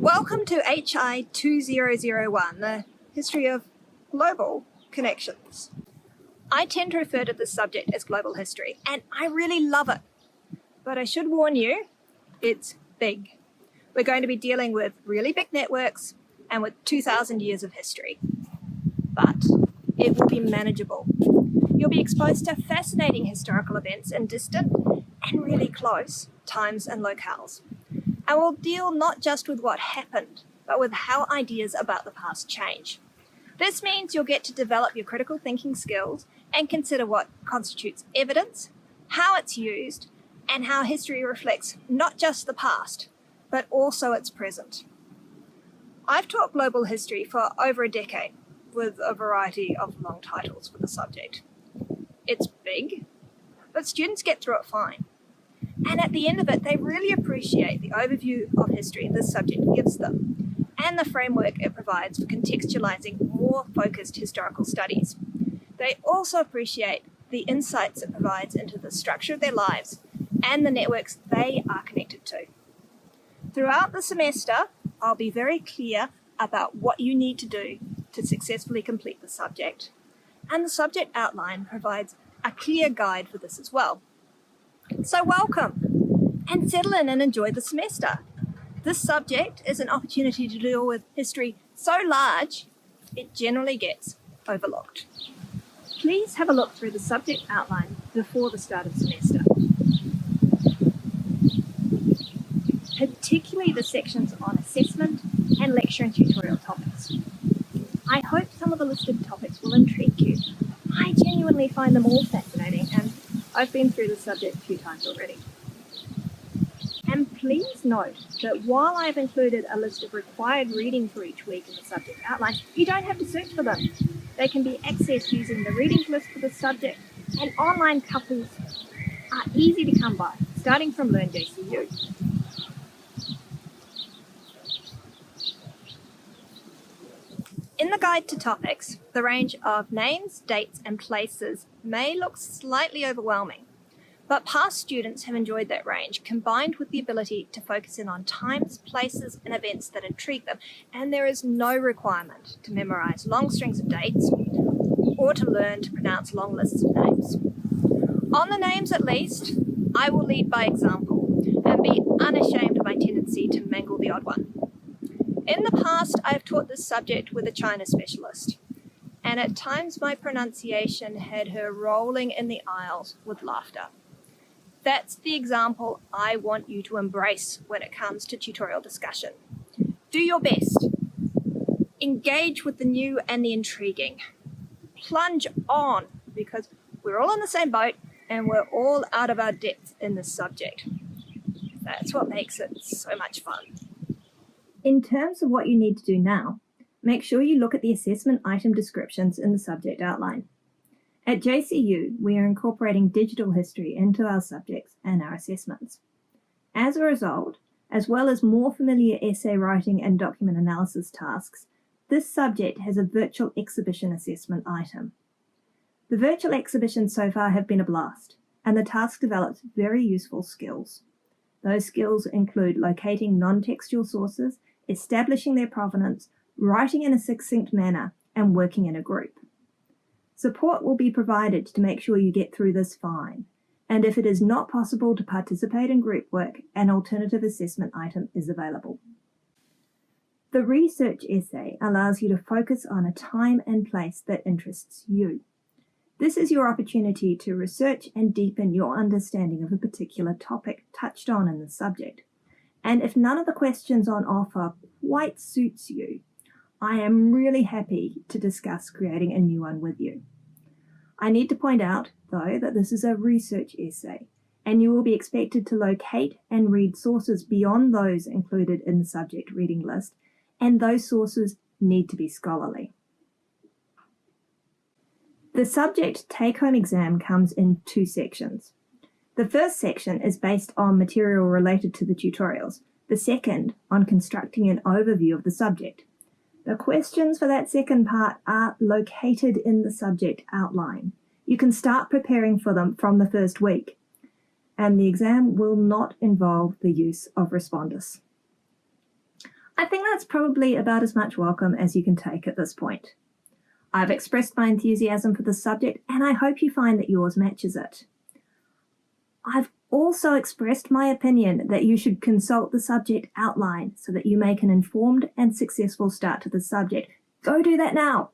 Welcome to HI 2001, the history of global connections. I tend to refer to this subject as global history, and I really love it. But I should warn you, it's big. We're going to be dealing with really big networks and with 2,000 years of history. But it will be manageable. You'll be exposed to fascinating historical events in distant and really close times and locales. And we'll deal not just with what happened, but with how ideas about the past change. This means you'll get to develop your critical thinking skills and consider what constitutes evidence, how it's used, and how history reflects not just the past, but also its present. I've taught global history for over a decade, with a variety of long titles for the subject. It's big, but students get through it fine. And at the end of it, they really appreciate the overview of history this subject gives them, and the framework it provides for contextualizing more focused historical studies. They also appreciate the insights it provides into the structure of their lives and the networks they are connected to. Throughout the semester, I'll be very clear about what you need to do to successfully complete the subject, and the subject outline provides a clear guide for this as well. So welcome, and settle in and enjoy the semester. This subject is an opportunity to deal with history so large, it generally gets overlooked. Please have a look through the subject outline before the start of the semester, particularly the sections on assessment and lecture and tutorial topics. I hope some of the listed topics will intrigue you. I genuinely find them all fascinating, and I've been through the subject a few times already. And please note that while I've included a list of required reading for each week in the subject outline, you don't have to search for them. They can be accessed using the readings list for the subject, and online couples are easy to come by, starting from Learn JCU. In the guide to topics, the range of names, dates, and places may look slightly overwhelming, but past students have enjoyed that range, combined with the ability to focus in on times, places, and events that intrigue them, and there is no requirement to memorize long strings of dates or to learn to pronounce long lists of names. On the names at least, I will lead by example and be unashamed of my tendency to mangle the odd one. In the past, I have taught this subject with a China specialist, and at times my pronunciation had her rolling in the aisles with laughter. That's the example I want you to embrace when it comes to tutorial discussion. Do your best. Engage with the new and the intriguing. Plunge on, because we're all in the same boat and we're all out of our depth in this subject. That's what makes it so much fun. In terms of what you need to do now, make sure you look at the assessment item descriptions in the subject outline. At JCU, we are incorporating digital history into our subjects and our assessments. As a result, as well as more familiar essay writing and document analysis tasks, this subject has a virtual exhibition assessment item. The virtual exhibitions so far have been a blast, and the task develops very useful skills. Those skills include locating non-textual sources, establishing their provenance, writing in a succinct manner, and working in a group. Support will be provided to make sure you get through this fine, and if it is not possible to participate in group work, an alternative assessment item is available. The research essay allows you to focus on a time and place that interests you. This is your opportunity to research and deepen your understanding of a particular topic touched on in the subject. And if none of the questions on offer quite suits you, I am really happy to discuss creating a new one with you. I need to point out, though, that this is a research essay, and you will be expected to locate and read sources beyond those included in the subject reading list, and those sources need to be scholarly. The subject take-home exam comes in two sections. The first section is based on material related to the tutorials, the second on constructing an overview of the subject. The questions for that second part are located in the subject outline. You can start preparing for them from the first week, and the exam will not involve the use of responders. I think that's probably about as much welcome as you can take at this point. I've expressed my enthusiasm for the subject, and I hope you find that yours matches it. I've also expressed my opinion that you should consult the subject outline so that you make an informed and successful start to the subject. Go do that now.